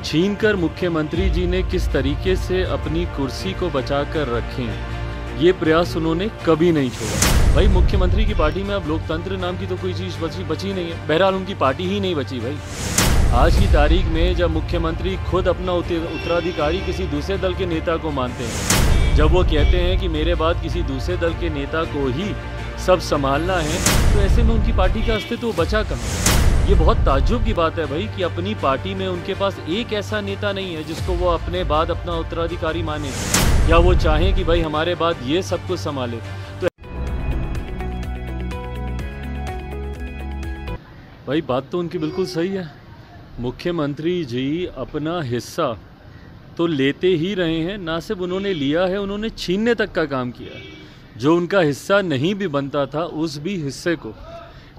छीनकर मुख्यमंत्री जी ने किस तरीके से अपनी कुर्सी को बचाकर रखें, ये प्रयास उन्होंने कभी नहीं छोड़ा। भाई मुख्यमंत्री की पार्टी में अब लोकतंत्र नाम की तो कोई चीज़ बची नहीं है। बहरहाल उनकी पार्टी ही नहीं बची भाई। आज की तारीख में जब मुख्यमंत्री खुद अपना उत्तराधिकारी किसी दूसरे दल के नेता को मानते हैं, जब वो कहते हैं कि मेरे बाद किसी दूसरे दल के नेता को ही सब संभालना है, तो ऐसे में उनकी पार्टी का अस्तित्व बचा कहाँ? ये बहुत ताज्जुब की बात है भाई कि अपनी पार्टी में उनके पास एक ऐसा नेता नहीं है जिसको वो अपने बाद अपना उत्तराधिकारी माने, या वो चाहें कि भाई हमारे बाद ये सब कुछ संभाले। तो भाई बात तो उनकी बिल्कुल सही है। मुख्यमंत्री जी अपना हिस्सा तो लेते ही रहे हैं, ना सिर्फ उन्होंने लिया है, उन्होंने छीनने तक का काम किया है। जो उनका हिस्सा नहीं भी बनता था, उस भी हिस्से को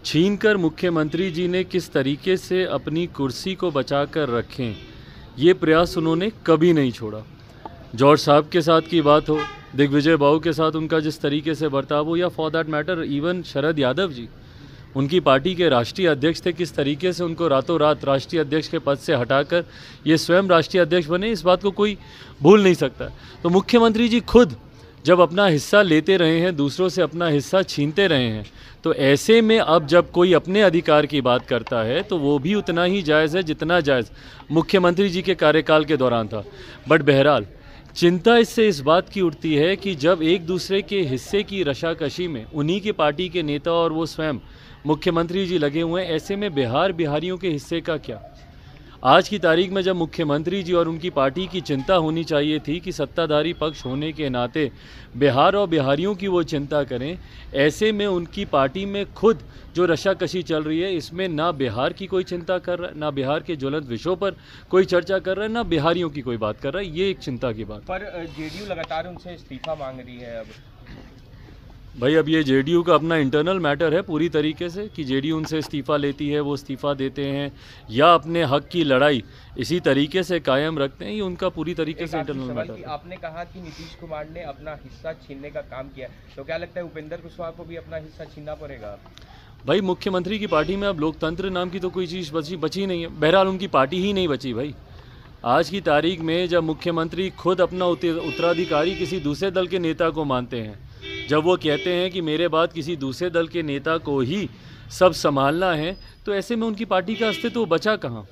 छीनकर मुख्यमंत्री जी ने किस तरीके से अपनी कुर्सी को बचाकर रखें, ये प्रयास उन्होंने कभी नहीं छोड़ा। जॉर्ज साहब के साथ की बात हो, दिग्विजय बाबू के साथ उनका जिस तरीके से बर्ताव हो, या for that matter even Sharad Yadav ji, उनकी पार्टी के राष्ट्रीय अध्यक्ष थे, किस तरीके से उनको रातों रात राष्ट्रीय अध्यक्ष के पद से हटाकर ये स्वयं राष्ट्रीय अध्यक्ष बने, इस बात को कोई भूल नहीं सकता। तो मुख्यमंत्री जी खुद जब अपना हिस्सा लेते रहे हैं, दूसरों से अपना हिस्सा छीनते रहे हैं, तो ऐसे में अब जब कोई अपने अधिकार की बात करता है तो वो भी उतना ही जायज़ है जितना जायज़ मुख्यमंत्री जी के कार्यकाल के दौरान था। बट बहरहाल चिंता इससे इस बात की उठती है कि जब एक दूसरे के हिस्से की रशाकशी में उन्हीं की पार्टी के नेता और वो स्वयं मुख्यमंत्री जी लगे हुए हैं, ऐसे में बिहारियों के हिस्से का क्या? आज की तारीख में जब मुख्यमंत्री जी और उनकी पार्टी की चिंता होनी चाहिए थी कि सत्ताधारी पक्ष होने के नाते बिहार और बिहारियों की वो चिंता करें, ऐसे में उनकी पार्टी में खुद जो रशाकशी चल रही है, इसमें ना बिहार की कोई चिंता कर रहा है, ना बिहार के ज्वलंत विषयों पर कोई चर्चा कर रहा है, ना बिहारियों की कोई बात कर रहा है। ये एक चिंता की बात। पर जेडीयू लगातार उनसे इस्तीफा मांग रही है। अब भाई अब ये जेडीयू का अपना इंटरनल मैटर है पूरी तरीके से कि जेडीयू उनसे इस्तीफ़ा लेती है, वो इस्तीफ़ा देते हैं, या अपने हक की लड़ाई इसी तरीके से कायम रखते हैं, ये उनका पूरी तरीके से इंटरनल मैटर है। आपने कहा कि नीतीश कुमार ने अपना हिस्सा छीनने का काम किया, तो क्या लगता है उपेंद्र कुशवाहा को भी अपना हिस्सा छीनना पड़ेगा? भाई मुख्यमंत्री की पार्टी में अब लोकतंत्र नाम की तो कोई चीज़ बची नहीं है। बहरहाल उनकी पार्टी ही नहीं बची भाई। आज की तारीख में जब मुख्यमंत्री खुद अपना उत्तराधिकारी किसी दूसरे दल के नेता को मानते हैं, जब वो कहते हैं कि मेरे बाद किसी दूसरे दल के नेता को ही सब संभालना है, तो ऐसे में उनकी पार्टी का अस्तित्व बचा कहाँ?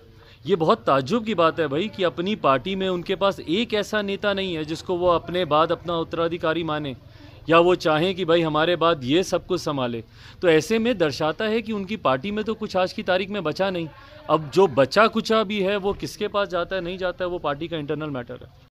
ये बहुत ताज्जुब की बात है भाई कि अपनी पार्टी में उनके पास एक ऐसा नेता नहीं है जिसको वो अपने बाद अपना उत्तराधिकारी माने, या वो चाहें कि भाई हमारे बाद ये सब कुछ संभाले। तो ऐसे में दर्शाता है कि उनकी पार्टी में तो कुछ आज की तारीख में बचा नहीं। अब जो बचा कुचा भी है वो किसके पास जाता है नहीं जाता है, वो पार्टी का इंटरनल मैटर है।